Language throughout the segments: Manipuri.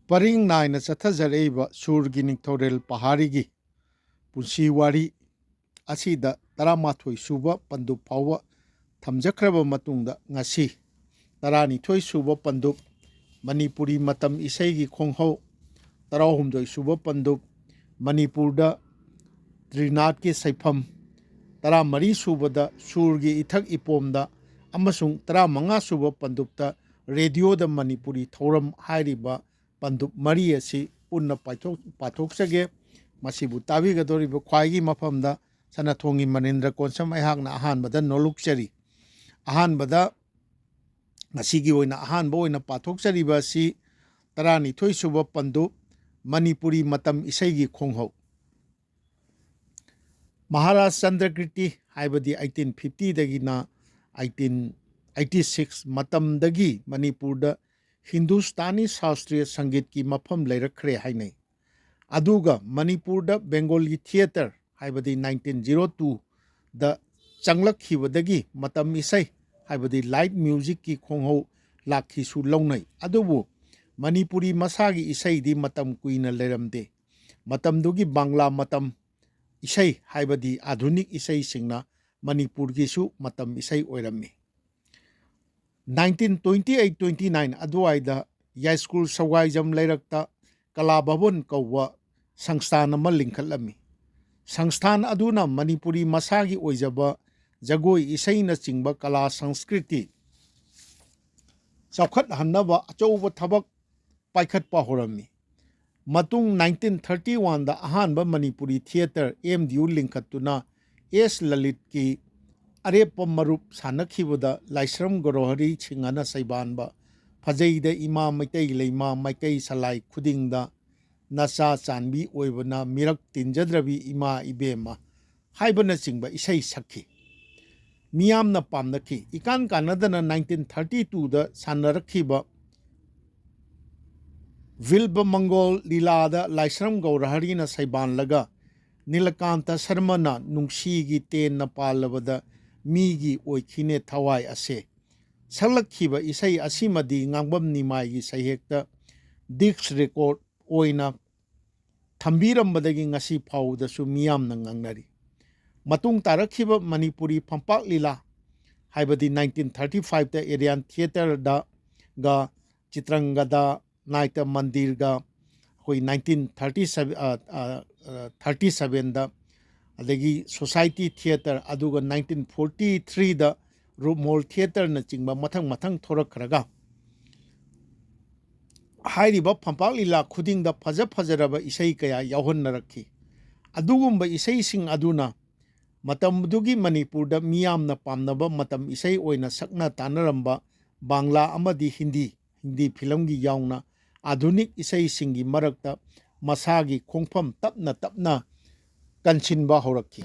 Paring naina chathajareiba surgi ningthorel pahari punsi wari asida taramathoi suba pandup phawa thamjakhraba matungda ngasi taranithoi suba pandup Manipuri matam isaigi khonghau tarahumdoi suba pandup Manipurda Trinat ki saifam taramari subada surgi ithak ipomda amasung taramanga suba pandupta radio da Manipuri thoram hairiba pandup mari asi punna pathokjage masibu tabigadoriba khwaigi mafamda Sanathongi Manindra Konsam aihakna ahanbada nolukchari ahanbada ngasigi oina ahanba oina pathokjariba asi taranithoi suba pandup Manipuri matam isaigi khonghau Maharaj Chandrakirti haibadi 1850 dagina 1886 matam dagi Manipurda Hindustani Shastriya Sangeet ki mafam leirakre hainai aduga Manipurda Bengali Theatre haibadi 1902 da changlakkhibadagi matam isai haibadi light music ki khonghau lakhisu launai adubu Manipuri masagi isai di matam kuina leiramde matamdugi Bangla matam isai haibadi adhunik isai singna Manipur gisu matam isai oirami 1928-29 aduaida Yai School Sawaijam Leirakta Kala Bhavan Kauwa Sangsthana ama lingkhatlami Sangsthana aduna Manipuri masagi oijaba jagoi isaina chingba kala sanskriti chawkhat hannaba achouba thabak paikhatpa horami matung 1931 da ahanba Manipuri Theatre MDU lingkhatuna S Lalit ki arepa marup sanakhibada Laisram Gorohari chingana saibanba fajaida ima maitai leima maikai salai khudingda nacha chanbi oibana mirak tinjadrabi ima ibema haibana chingba isai sakhi miyamna pamnakhi ikan kanadana 1932 da sanarakhiba Vilba Mongol Lilada Laisram Gaurahari na saiban laga Nilakanta Sarmana Nungsigi ten na palabada migi oikhine thawai ase salakhiba isai asimadi ngangbam nimai gi sahekta Dix record oina thambirambadagi ngasi phawdasu miyamna ngangnari matung tarakhiba Manipuri Phampak Lila haibadi 1935 da Arian Theatre da ga Chitrangada Naita Mandir ga hoi 1937 da adagi Society Theatre aduga 1943 da Rumol Theatre na chingba mathang thorakhraga hairiba Phampak Lila khuding da fajaraba isai kaya yauhannarakhi adugumba isai sing aduna matamdugi Manipurda miyamna pamnaba matam isai oina sakna tanaramba Bangla amadi Hindi filamgi yauna adhunik isai singi marakta masagi khongpham tapna kanchinba horakhi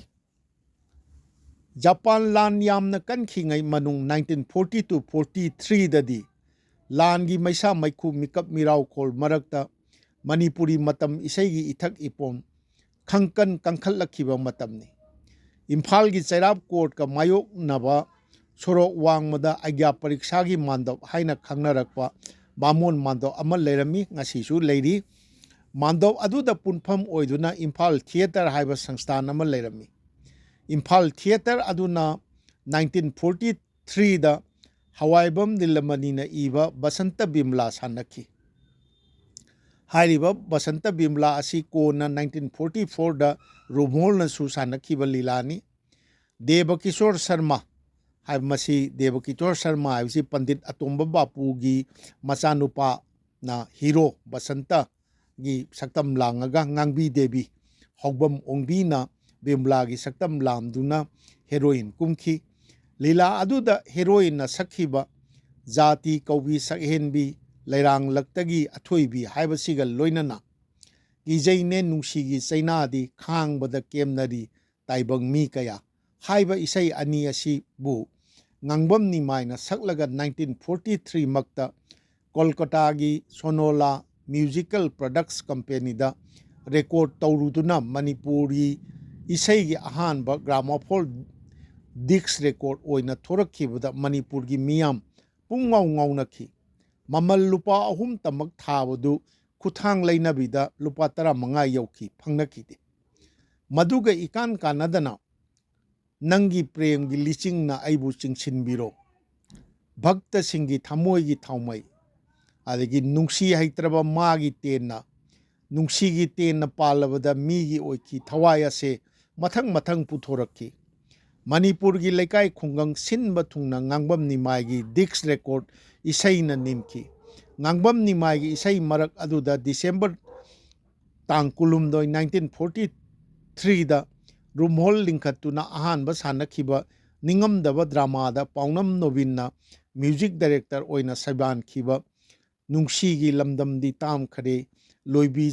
Japan lan yamna kankhingai manung 1942-43 dadi langi maisa maikhu mikap mirau khol marakta Manipuri matam isaigi ithak ipon khangkan kangkhatlakhiba matamni Imphal gi Chairap Court ka mayok naba sorok wangmada agya pariksagi mandop haina khangnarakpa Bamon mandop ama leirami ngasisu leiri mandop aduda punpham oiduna Imphal Theatre haiba sangsthana ama leirami Imphal Theatre aduna 1943 da Hawaibam Nilamani na iba Basanta Bimla sanakhi hairiba Basanta Bimla asi kona 1944 da Rumol na su sanakhiba lilani Devakishore Sharma haibmasi Devakishore Sharma haibsi Pandit Atomba Bapu gi machanupa na hero Basanta gi saktam langaga ngangbi devi hogbam ongbi na Bimla gi saktam lamduna heroine kumki lila aduda heroine na sakhiba jati kaubi sakhenbi leirang laktagi athoibi haibasiga loinana gijaine nungsigi chainadi khangbada kemnari taibang mi kaya haiba isai ani asi bu ngangbam ni maina saklaga 1943 makta Kolkata gi Sonola Musical Products Company da record tawruduna Manipuri isai gi ahanba gramophone Dix record oina thorakhibada Manipur gi miyam pungngau ngaunakhi mamal lupa ahum tamak thabadu ꯈꯨꯊꯥꯡ ꯂꯩꯅꯕꯤꯗ ꯂꯨꯄꯥ 15 ꯌꯧꯈꯤ ꯐꯪꯅꯈꯤꯗꯦ ꯃꯗꯨꯒ ꯏꯀꯥꯟ ꯀꯥꯟꯅꯗꯅ ꯅꯪꯒꯤ ꯄ꯭ꯔꯦꯝꯒꯤ ꯂꯤꯆꯤꯡꯅ ꯑꯩꯕꯨ ꯆꯤꯡꯁꯤꯟꯕꯤꯔꯣ ꯚꯛꯇꯁꯤꯡꯒꯤ ꯊꯃꯣꯏꯒꯤ ꯊꯥꯎꯃꯩ ꯑꯗꯒꯤ ꯅꯨꯡꯁꯤ ꯍꯩꯇ꯭ꯔꯕ ꯃꯥꯒꯤ ꯇꯦꯟꯅ ꯅꯨꯡꯁꯤꯒꯤ ꯇꯦꯟꯅ ꯄꯥꯜꯂꯕꯗ ꯃꯤꯒꯤ ꯑꯣꯏꯈꯤ ꯊꯋꯥꯏ ꯑꯁꯦ ꯃꯊꯪ ꯃꯊꯪ ꯄꯨꯊꯣꯔꯛꯈꯤ ꯃꯅꯤꯄꯨꯔꯒꯤ ꯂꯩꯀꯥꯏ ꯈꯨꯡꯒꯪ ꯁꯤꯟꯕ ꯊꯨꯡꯅ ꯉꯥꯡꯕꯝ ꯅꯤꯃꯥꯏꯒꯤ ꯗꯤꯛꯁ ꯔꯦꯀꯣꯔꯠ ꯏꯁꯩꯅ ꯅꯤꯟꯈꯤ ꯉꯥꯡꯕꯝ ꯅꯤꯃꯥꯏꯒꯤ ꯏꯁꯩ ꯃꯔꯛ ꯑꯗꯨꯗ ꯗꯤꯁꯦꯝꯕꯔ ꯇꯥꯡ 19 1943ꯗ ꯔꯨꯝꯍꯣꯜ ꯂꯤꯡꯈꯠꯇꯨꯅ ꯑꯍꯥꯟꯕ ꯁꯥꯟꯅꯈꯤꯕ ꯅꯤꯡꯉꯝꯗꯕ ꯗ꯭ꯔꯥꯃꯥꯗ ꯄꯥꯎꯅꯝ ꯅꯣꯕꯤꯟꯅ ꯃ꯭ꯌꯨꯖꯤꯛ ꯗꯥꯏꯔꯦꯛꯇꯔ ꯑꯣꯏꯅ ꯁꯩꯕꯥꯟꯈꯤꯕ ꯅꯨꯡꯁꯤꯒꯤ ꯂꯝꯗꯝꯗꯤ ꯇꯥꯝꯈꯔꯦ ꯂꯣꯏꯕꯤ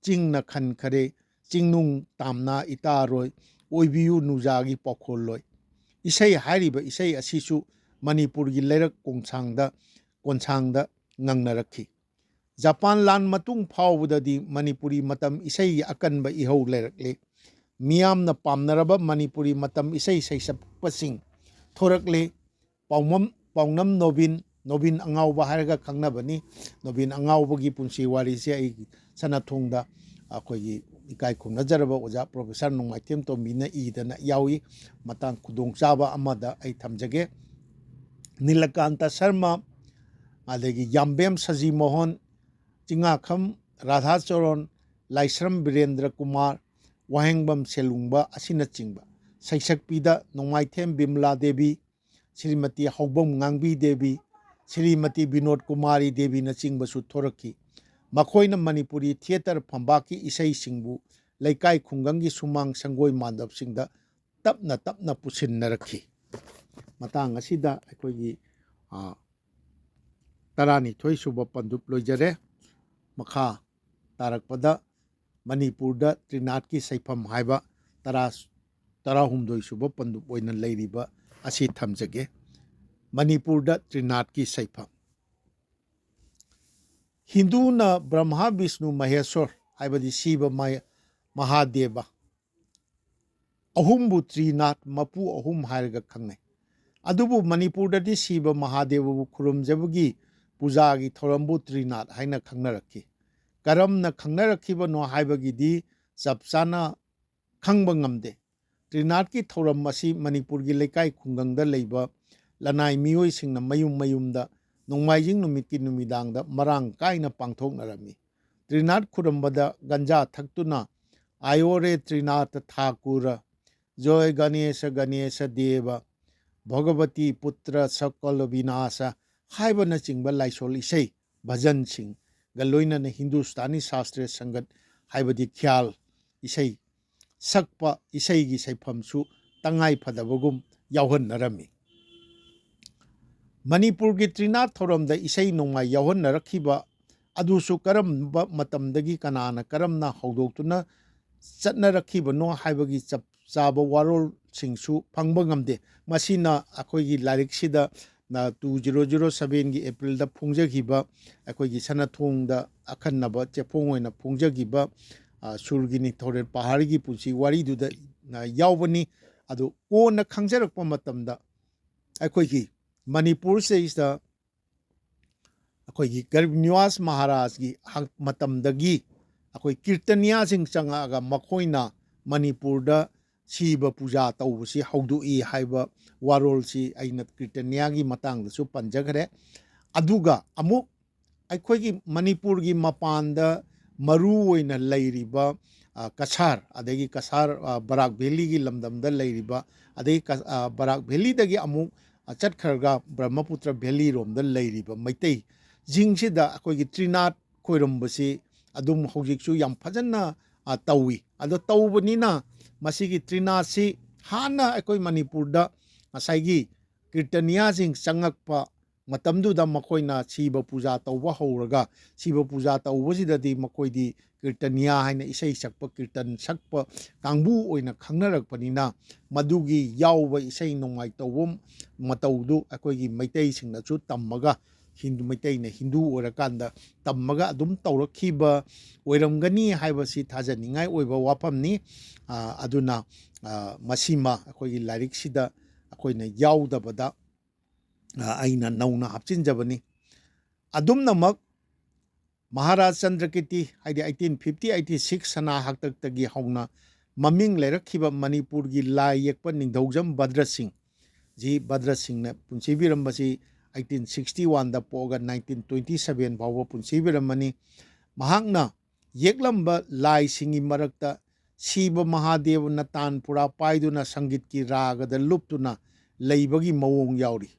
ꯆꯤꯡꯅ ꯈꯟꯈꯔꯦ ꯆꯤꯡꯅꯨꯡ ꯇꯥꯝꯅ ꯏꯇꯥꯔꯣꯏ ꯑꯣꯏꯕꯤꯌꯨ ꯅꯨꯖꯥꯒꯤ ꯄꯥꯎꯈꯣꯜꯂꯣꯏ ꯏꯁꯩ ꯍꯥꯏꯔꯤꯕ ꯏꯁꯩ ꯑꯁꯤꯁꯨ ꯃꯅꯤꯄꯨꯔꯒꯤ ꯂꯩꯔꯛ ꯀꯣꯟꯁꯥꯡꯗ ꯉꯪꯅꯔꯛꯈꯤ ꯖꯄꯥꯟ ꯂꯥꯟ ꯃꯇꯨꯡ ꯐꯥꯎꯕꯗꯗꯤ ꯃꯅꯤꯄꯨꯔꯤ ꯃꯇꯝ ꯏꯁꯩꯒꯤ ꯑꯀꯟꯕ ꯏꯍꯧ ꯂꯩꯔꯛꯂꯦ ꯃꯤꯌꯥꯝꯅ ꯄꯥꯝꯅꯔꯕ ꯃꯅꯤꯄꯨꯔꯤ ꯃꯇꯝ ꯏꯁꯩ ꯁꯩꯁꯛꯄꯁꯤꯡ ꯊꯣꯔꯛꯂꯦ ꯄꯥꯎꯅꯝ ꯅꯣꯕꯤꯟ ꯑꯉꯥꯎꯕ ꯍꯥꯏꯔꯒ ꯈꯪꯅꯕꯅꯤ ꯅꯣꯕꯤꯟ ꯑꯉꯥꯎꯕꯒꯤ ꯄꯨꯟꯁꯤ ꯋꯥꯔꯤꯁꯦ ꯑꯩ ꯁꯅꯊꯣꯡꯗ ꯑꯩꯈꯣꯏꯒꯤ ꯏꯀꯥꯏ ꯈꯨꯝꯅꯖꯔꯕ ꯑꯣꯖꯥ ꯄ꯭ꯔꯣꯐꯦꯁꯔ ꯅꯣꯡꯃꯥꯏꯊꯦꯝ ꯇꯣꯝꯕꯤꯅ ꯏꯗꯅ ꯌꯥꯎꯏ ꯃꯇꯥꯡ ꯈꯨꯗꯣꯡꯆꯥꯕ ꯑꯃꯗ ꯑꯩ ꯊꯝꯖꯒꯦ ꯅꯤꯂꯀꯥꯟꯇ ꯁꯔꯃ ꯑꯗꯒꯤ ꯌꯥꯝꯕꯦꯝ ꯁꯖꯤ ꯃꯣꯍꯟ ꯆꯤꯉꯥꯈꯝ ꯔꯥꯙꯥꯆꯣꯔꯟ ꯂꯥꯏꯁ꯭ꯔꯝ ꯕꯤꯔꯦꯟꯗ꯭ꯔ ꯀꯨꯃꯥꯔ ꯋꯥꯍꯦꯡꯕꯝ ꯁꯦꯂꯨꯡꯕ ꯑꯁꯤꯅꯆꯤꯡꯕ ꯁꯩꯁꯛꯄꯤꯗ ꯅꯣꯡꯃꯥꯏꯊꯦꯝ ꯕꯤꯃꯂꯥ ꯗꯦꯕꯤ ꯁ꯭ꯔꯤꯃꯇꯤ ꯍꯧꯕꯝ ꯉꯥꯡꯕꯤ ꯗꯦꯕꯤ ꯁ꯭ꯔꯤꯃꯇꯤ ꯕꯤꯅꯣꯗ ꯀꯨꯃꯥꯔꯤ ꯗꯦꯕꯤꯅꯆꯤꯡꯕꯁꯨ ꯊꯣꯔꯛꯈꯤ ꯃꯈꯣꯏꯅ ꯃꯅꯤꯄꯨꯔꯤ ꯊꯤꯌꯦꯇꯔ ꯐꯝꯕꯥꯛꯀꯤ ꯏꯁꯩꯁꯤꯡꯕꯨ ꯂꯩꯀꯥꯏ ꯈꯨꯡꯒꯪꯒꯤ ꯁꯨꯃꯥꯡ ꯁꯪꯒꯣꯏ ꯃꯥꯟꯗꯞꯁꯤꯡꯗ ꯇꯞꯅ ꯇꯞꯅ ꯄꯨꯁꯤꯟꯅꯔꯛꯈꯤ ꯃꯇꯥꯡ ꯑꯁꯤꯗ ꯑꯩꯈꯣꯏꯒꯤ 12 ꯁꯨꯕ ꯄꯟꯗꯨꯞ ꯂꯣꯏꯖꯔꯦ ꯃꯈꯥ ꯇꯥꯔꯛꯄꯗ ꯃꯅꯤꯄꯨꯔꯗ ꯇ꯭ꯔꯤꯅꯥꯠꯀꯤ ꯁꯩꯐꯝ ꯍꯥꯏꯕ 13 ꯁꯨꯕ ꯄꯟꯗꯨꯞ ꯑꯣꯏꯅ ꯂꯩꯔꯤꯕ ꯑꯁꯤ ꯊꯝꯖꯒꯦ ꯃꯅꯤꯄꯨꯔꯗ ꯇ꯭ꯔꯤꯅꯥꯠꯀꯤ ꯁꯩꯐꯝ ꯍꯤꯟꯗꯨꯅ ꯕ꯭ꯔꯍ꯭ꯃ ꯕꯤꯁꯅꯨ ꯃꯍꯦꯁ꯭ꯋꯔ ꯍꯥꯏꯕꯗꯤ ꯁꯤꯕ ꯃꯍꯥꯗꯦꯕ ꯑꯍꯨꯝꯕꯨ ꯇ꯭ꯔꯤꯅꯥꯠ ꯃꯄꯨ ꯑꯍꯨꯝ ꯍꯥꯏꯔꯒ ꯈꯪꯅꯩ ꯑꯗꯨꯕꯨ ꯃꯅꯤꯄꯨꯔꯗꯗꯤ ꯁꯤꯕ ꯃꯍꯥꯗꯦꯕꯕꯨ ꯈꯨꯔꯨꯝꯖꯕꯒꯤ ꯄꯨꯖꯥꯒꯤ ꯊꯧꯔꯝꯕꯨ ꯇ꯭ꯔꯤꯅꯥꯠ ꯍꯥꯏꯅ ꯈꯪꯅꯔꯛꯈꯤ ꯀꯔꯝꯅ ꯈꯪꯅꯔꯛꯈꯤꯕꯅꯣ ꯍꯥꯏꯕꯒꯤꯗꯤ ꯆꯞ ꯆꯥꯅ ꯈꯪꯕ ꯉꯝꯗꯦ ꯇ꯭ꯔꯤꯅꯥꯠꯀꯤ ꯊꯧꯔꯝ ꯑꯁꯤ ꯃꯅꯤꯄꯨꯔꯒꯤ ꯂꯩꯀꯥꯏ ꯈꯨꯡꯒꯪꯗ ꯂꯩꯕ ꯂꯅꯥꯏ ꯃꯤꯑꯣꯏꯁꯤꯡꯅ ꯃꯌꯨꯝ ꯃꯌꯨꯝꯗ ꯅꯣꯡꯃꯥꯏꯖꯤꯡ ꯅꯨꯃꯤꯠꯀꯤ ꯅꯨꯃꯤꯗꯥꯡꯗ ꯃꯔꯥꯡ ꯀꯥꯏꯅ ꯄꯥꯡꯊꯣꯛꯅꯔꯝꯃꯤ ꯇ꯭ꯔꯤꯅꯥꯠ ꯈꯨꯔꯨꯝꯕꯗ ꯒꯟꯖꯥ ꯊꯛꯇꯨꯅ ꯑꯥꯌꯣꯔꯦ ꯇ꯭ꯔꯤꯅꯥꯠ ꯊꯥꯀꯨꯔ ꯖꯣꯏ ꯒꯅꯦꯁ ꯒꯅꯦꯁ ꯗꯦꯕ ꯚꯒꯋꯇꯤ ꯄꯨꯇ꯭ꯔ ꯁꯀꯜ ꯕꯤꯅꯥꯁ ꯍꯥꯏꯕꯅꯆꯤꯡꯕ ꯂꯥꯏꯁꯣꯜ ꯏꯁꯩ ꯚꯖꯟꯁꯤꯡꯒ ꯂꯣꯏꯅꯅ ꯍꯤꯟꯗꯨꯁꯇꯥꯅꯤ ꯁꯥꯁꯇ꯭ꯔꯤꯌ ꯁꯪꯒꯠ ꯍꯥꯏꯕꯗꯤ ꯈ꯭ꯌꯥꯜ ꯏꯁꯩ ꯁꯛꯄ ꯏꯁꯩꯒꯤ ꯁꯩꯐꯝꯁꯨ ꯇꯉꯥꯏ ꯐꯗꯕꯒꯨꯝ ꯌꯥꯎꯍꯟꯅꯔꯝꯃꯤ ꯃꯅꯤꯄꯨꯔꯒꯤ ꯇ꯭ꯔꯤꯅꯥꯠ ꯊꯧꯔꯝꯗ ꯏꯁꯩ ꯅꯣꯡꯃꯥꯏ ꯌꯥꯎꯍꯟꯅꯔꯛꯈꯤꯕ ꯑꯗꯨꯁꯨ ꯀꯔꯝꯕ ꯃꯇꯝꯗꯒꯤ ꯀꯅꯥꯅ ꯀꯔꯝꯅ ꯍꯧꯗꯣꯛꯇꯨꯅ ꯆꯠꯅꯔꯛꯈꯤꯕꯅꯣ ꯍꯥꯏꯕꯒꯤ ꯆꯞ ꯆꯥꯕ ꯋꯥꯔꯣꯜꯁꯤꯡꯁꯨ ꯐꯪꯕ ꯉꯝꯗꯦ ꯃꯁꯤꯅ ꯑꯩꯈꯣꯏꯒꯤ ꯂꯥꯏꯔꯤꯛꯁꯤꯗ 2007ꯒꯤ ꯑꯦꯄ꯭ꯔꯤꯜꯗ ꯐꯣꯡꯖꯈꯤꯕ ꯑꯩꯈꯣꯏꯒꯤ ꯁꯅꯊꯣꯡꯗ ꯑꯈꯟꯅꯕ ꯆꯦꯐꯣꯡ ꯑꯣꯏꯅ ꯐꯣꯡꯖꯈꯤꯕ ꯁꯨꯔꯒꯤ ꯅꯤꯡꯊꯧꯔꯦꯜ ꯄꯍꯥꯔꯒꯤ ꯄꯨꯟꯁꯤ ꯋꯥꯔꯤꯗꯨꯗ ꯌꯥꯎꯕꯅꯤ ꯑꯗꯨ ꯀꯣꯟꯅ ꯈꯪꯖꯔꯛꯄ ꯃꯇꯝꯗ ꯑꯩꯈꯣꯏꯒꯤ ꯃꯅꯤꯄꯨꯔꯁꯤꯗ ꯑꯩꯈꯣꯏꯒꯤ ꯒꯔꯤꯕ ꯅꯤꯋꯥꯖ ꯃꯍꯥꯔꯥꯖꯒꯤ ꯃꯇꯝꯗꯒꯤ ꯑꯩꯈꯣꯏ ꯀꯤꯔꯇꯅꯤꯌꯥꯁꯤꯡ ꯆꯪꯉꯛꯑꯒ ꯃꯈꯣꯏꯅ ꯃꯅꯤꯄꯨꯔꯗ ꯁꯤꯕ ꯄꯨꯖꯥ ꯇꯧꯕꯁꯤ ꯍꯧꯗꯣꯛꯏ ꯍꯥꯏꯕ ꯋꯥꯔꯣꯜꯁꯤ ꯑꯩꯅ ꯀꯤꯔꯇꯅꯤꯌꯥꯒꯤ ꯃꯇꯥꯡꯗꯁꯨ ꯄꯟꯖꯈ꯭ꯔꯦ ꯑꯗꯨꯒ ꯑꯃꯨꯛ ꯑꯩꯈꯣꯏꯒꯤ ꯃꯅꯤꯄꯨꯔꯒꯤ ꯃꯄꯥꯟꯗ ꯃꯔꯨ ꯑꯣꯏꯅ ꯂꯩꯔꯤꯕ ꯀꯁꯥꯔ ꯑꯗꯒꯤ ꯀꯁꯥꯔ ꯕꯔꯥꯛ ꯚꯦꯂꯤꯒꯤ ꯂꯝꯗꯝꯗ ꯂꯩꯔꯤꯕ ꯑꯗꯒꯤ ꯕꯔꯥꯛ ꯚꯦꯂꯤꯗꯒꯤ ꯑꯃꯨꯛ ꯆꯠꯈ꯭ꯔꯒ ꯕ꯭ꯔꯍ꯭ꯃꯄꯨꯇ꯭ꯔ ꯚꯦꯂꯤꯔꯣꯝꯗ ꯂꯩꯔꯤꯕ ꯃꯩꯇꯩꯁꯤꯡꯁꯤꯗ ꯑꯩꯈꯣꯏꯒꯤ ꯇ꯭ꯔꯤꯅꯥꯠ ꯈꯣꯏꯔꯝꯕꯁꯤ ꯑꯗꯨꯝ ꯍꯧꯖꯤꯛꯁꯨ ꯌꯥꯝ ꯐꯖꯅ ꯇꯧꯏ ꯑꯗꯣ ꯇꯧꯕꯅꯤꯅ ꯃꯁꯤꯒꯤ ꯇ꯭ꯔꯤꯅꯥꯠꯁꯤ ꯍꯥꯟꯅ ꯑꯩꯈꯣꯏ ꯃꯅꯤꯄꯨꯔꯗ ꯉꯁꯥꯏꯒꯤ ꯀꯤꯔꯇꯅꯤꯌꯥꯁꯤꯡ ꯆꯪꯉꯛꯄ ꯃꯇꯝꯗꯨꯗ ꯃꯈꯣꯏꯅ ꯁꯤꯕ ꯄꯨꯖꯥ ꯇꯧꯕ ꯍꯧꯔꯒ ꯁꯤꯕ ꯄꯨꯖꯥ ꯇꯧꯕꯁꯤꯗꯗꯤ ꯃꯈꯣꯏꯗꯤ ꯀꯤꯔꯇꯅꯤꯌꯥ ꯍꯥꯏꯅ ꯏꯁꯩ ꯁꯛꯄ ꯀꯤꯔꯇꯟ ꯁꯛꯄ ꯀꯥꯡꯕꯨ ꯑꯣꯏꯅ ꯈꯪꯅꯔꯛꯄꯅꯤꯅ ꯃꯗꯨꯒꯤ ꯌꯥꯎꯕ ꯏꯁꯩ ꯅꯣꯡꯃꯥꯏ ꯇꯧꯕ ꯃꯇꯧꯗꯨ ꯑꯩꯈꯣꯏꯒꯤ ꯃꯩꯇꯩꯁꯤꯡꯅꯁꯨ ꯇꯝꯃꯒ ꯃꯩꯇꯩꯅ ꯍꯤꯟꯗꯨ ꯑꯣꯏꯔꯀꯥꯟꯗ ꯇꯝꯃꯒ ꯑꯗꯨꯝ ꯇꯧꯔꯛꯈꯤꯕ ꯑꯣꯏꯔꯝꯒꯅꯤ ꯍꯥꯏꯕꯁꯤ ꯊꯥꯖꯅꯤꯡꯉꯥꯏ ꯑꯣꯏꯕ ꯋꯥꯐꯝꯅꯤ ꯑꯗꯨꯅ ꯃꯁꯤꯃ ꯑꯩꯈꯣꯏꯒꯤ ꯂꯥꯏꯔꯤꯛꯁꯤꯗ ꯑꯩꯈꯣꯏꯅ ꯌꯥꯎꯗꯕꯗ ꯑꯩꯅ ꯅꯧꯅ ꯍꯥꯞꯆꯤꯟꯖꯕꯅꯤ ꯑꯗꯨꯝꯅꯃꯛ महाराज चंद्रकीर्ति हाइदि 1850-86 सना हाक्तक्तगी हौना ममिंग लेरखिबा मणिपुर की लाई येक्पा निंगथौजम भद्र सिंह जी भद्र सिंह ने पुंसीबिरमबसी 1861 दा पोगा 1927 फावबा पुंसीबिरमनी महांगना येक्लंबा लाई सिंगी मरक्ता शिव महादेव न तानपुरा पाइदुना संगीत की रागदा लुप्तुना लेइबगी मवोंग याउरी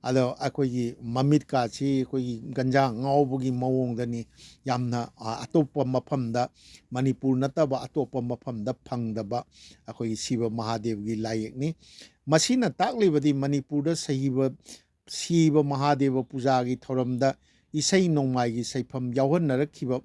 अदो अखोगी ममित काची अखोगी गंजा ngawbugi mawongdani yamna atopa mafamda manipur nataba atopa mafamda phangdaba akhoi siva mahadev gi layekni masina taklibadi manipur da sahiba siva mahadev puja gi thoramda isai nongmai gi saifam yawhan narakhiba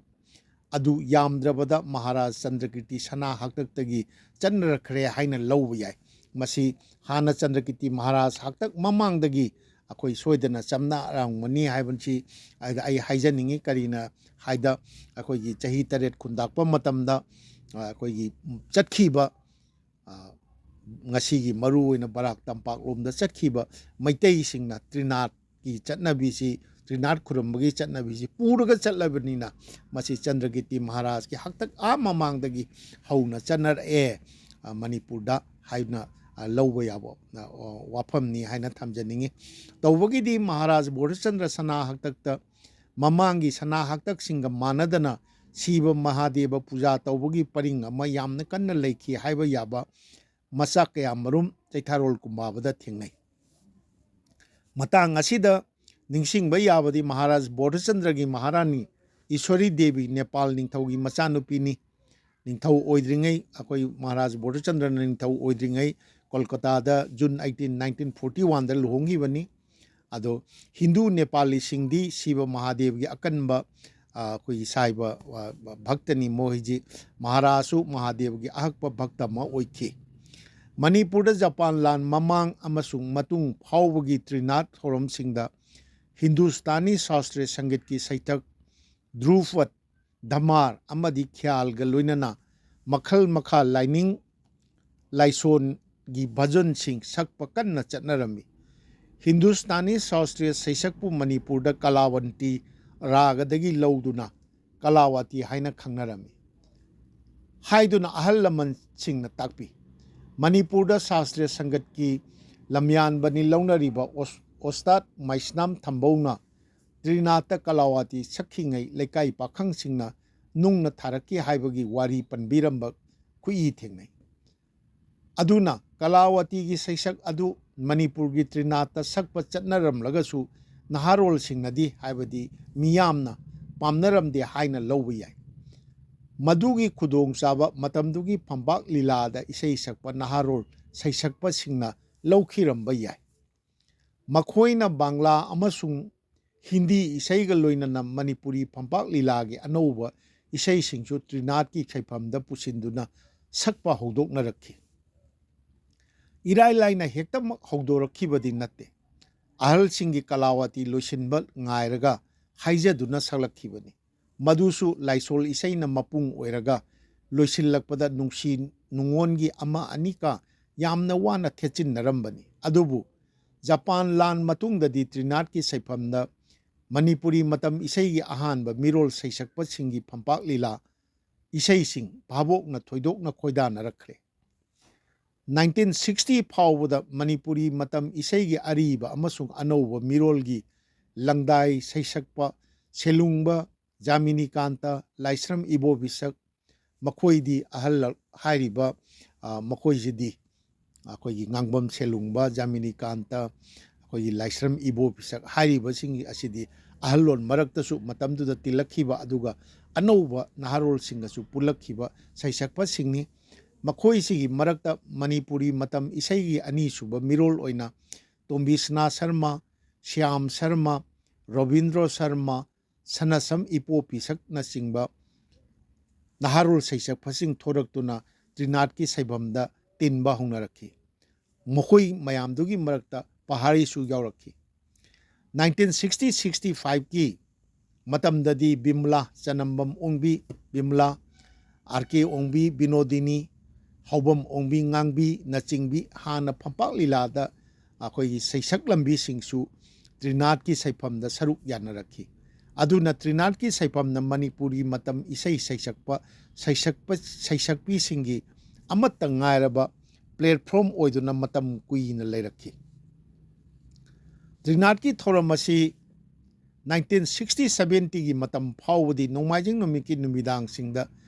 adu yamdrabada maharaj chandrakirti sana haktaktagi chanrakhre haina lawba yai masi hana chandrakirti maharaj haktak mamangdagi अखोई सोयदना चमना रांगमनी हाइबनची आई हाइजनिंगी करीना हाइदा अखोई चाही तरेट खुंदाकपा मतमदा अखोई चटखीबा ngasiगी मरु ओइना बराक तंपाक लोमदा चटखीबा मैतै सिंगना त्रिनाथ की चटनबीसी त्रिनाथ खुरमबगी चटनबीसी पूरगा चटलबनीना मसी चंद्रकीर्ति महाराज की हक्तक आ ममांगदगी हौना चनर ए मणिपुरदा हाइना लौबा याबो वाफमनी हाइना थमजनिंगी तौबगीदी महाराज बोधचंद्र सना हक्तक्ता ममांगी सना हक्तक सिंग मानदना शिव महादेव पूजा तौबगी परिंग अमा यामना कन्ना लेखी हाइबा याबा मसा कया मरुम चैथारोल कुंबाबदा थेंगनै मतांग असिदा निंगसिंगबा याबदी महाराज बोधचंद्र की महारानी ईश्वरी देवी नेपाल निंगथौगी मचानुपीनी निंगथौ ओइद्रिङै अखोई महाराज बोधचंद्र निंगथौ ओइद्रिङै कोलकाता जून 18 1941 दा लुहोंगीबनी अदो हिंदू नेपाली सिंधी शिव महादेव की अकनबा कोई साइबा भक्तनी मोहिजी महाराजु महादेव की अहकप भक्त मा ओइथि मणिपुर जापान लान ममांग अमसुंग मतुंग फावबगी त्रिनाथ थोरम सिंगदा हिंदुस्तानी शास्त्रीय संगीत की सैथक ध्रुवत धमार अमदी ख्याल गलोइनना मखल मखा लाइनिंग लाइसोन की भजन सिंह सकप कन्ना चटनरमी हिंदुस्तानी शास्त्रीय सैसकपु मणिपुर कलावंती रागदगी लौदुना कलावती हाइना खंगनरमी हाइदुना अहल लमन सिंह ताकपी मणिपुर शास्त्रीय संगीत की लमयान बनी लौनरीबा ओस्ताद मैस्नाम थम्बौना त्रिनाथ कलावती सखिंगै लेकाई पाखंग सिंगना नुंगना थारकी हाइबगी वारी पनबीरंब खुई थेंगनै अदुना कलावती की सैसक अदु मणिपुर की त्रिनाथ सकप चटनरमलगसु नहारोल सिंगनदी हाइबदी मियामना पामनरमदे हाइना लौबा याय मदुगी खुदोंग चाबा मतमदुगी फंबाक लीलादा इसै सकप नहारोल सैसकप सिंगना लौखिरंबा याय मखोइना बांग्ला अमसुंग हिंदी इसैगा लोइनना मणिपुरी फंबाक लीलागी अनौबा इसै सिंगसु त्रिनाथ की खैफमदा पुसिंदुना सकपा हौदोकनरखी इराय लाइना हेक्तमक हौदोरखिबदी नत्ते अहल सिंगी कलावती लोइसिनबा ngairaga हाइजदुना सकलखिबनी मधुसु लाइसोल इसैना मपुंग ओइरागा लोइसिनलकपदा नुंगसी नुंगोनगी अमा अनिका यामना वाना थेचिनरंबनी अदुबु जापान लान मतुंगददी त्रिनाथ की सैफमदा मणिपुरी मतम इसैगी अहानबा मिरोल सैसकपा सिंगी फंपाक लीला इसैसिंग भाबोकना थोइदोकना खोइदानरखरे 1960 फावबदा मणिपुरी मतम इसैगी अरीबा अमसुंग अनौबा मिरोलगी लंगदाई सैसकपा सेलुंगबा जामिनी कांता लाइस्रम इबो बिसक मखोइदी अहल हाइरिबा मखोइजिदी अखोइगी ngangbam सेलुंगबा जामिनी कांता अखोइगी लाइस्रम इबो बिसक हाइरिबा सिंगी असिदी अहलोन मरक्तसु मतमदुदा तिलखिबा अदुगा अनौबा नहारोल सिंगसु पुलखिबा सैसकपा सिंगनी मखोइसिगी मरक्ता मणिपुरी मतम इसैगी अनीसुबा मिरोल ओइना तोम्बिसना शर्मा श्याम शर्मा रविंद्र शर्मा सनसम इपो पिसकना सिंगबा नहारोल सैसक फसिंग थोरक्तुना त्रिनाथ की सैभमदा तिनबा हौनरखी मखोइ मयामदुगी मरक्ता पहाड़ीसु यावरखी 1960-65 की मतमददी बिमला चनम्बम ओंबी बिमला आरके ओंबी बिनोदिनी हौबम ओंबी ngangbी नचिंगबी हाना फंपाक लीलादा अखोई सैसक लंबी सिंगसु त्रिनाथ की सैफमदा सरुक यानरखी ꯑꯗꯨꯅ ꯇ꯭ꯔꯤꯅꯥꯠꯀꯤ ꯁꯩꯐꯝꯅ ꯃꯅꯤꯄꯨꯔꯤ ꯃꯇꯝ ꯏꯁꯩ ꯁꯩꯁꯛꯄꯤꯁꯤꯡꯒꯤ ꯑꯃꯠꯇ ꯉꯥꯏꯔꯕ ꯄ꯭ꯂꯦꯠꯐꯣꯔꯝ ꯑꯣꯏꯗꯨꯅ ꯃꯇꯝ ꯀꯨꯏꯅ ꯂꯩꯔꯛꯈꯤ꯫ ꯇ꯭ꯔꯤꯅꯥꯠꯀꯤ ꯊꯧꯔꯝ ꯑꯁꯤ 1960-70ꯒꯤ ꯃꯇꯝ ꯐꯥꯎꯕꯗꯤ ꯅꯣꯡꯃꯥꯏꯖꯤꯡ ꯅꯨꯃꯤꯠꯀꯤ ꯅꯨꯃꯤꯗꯥꯡꯁꯤꯡꯗ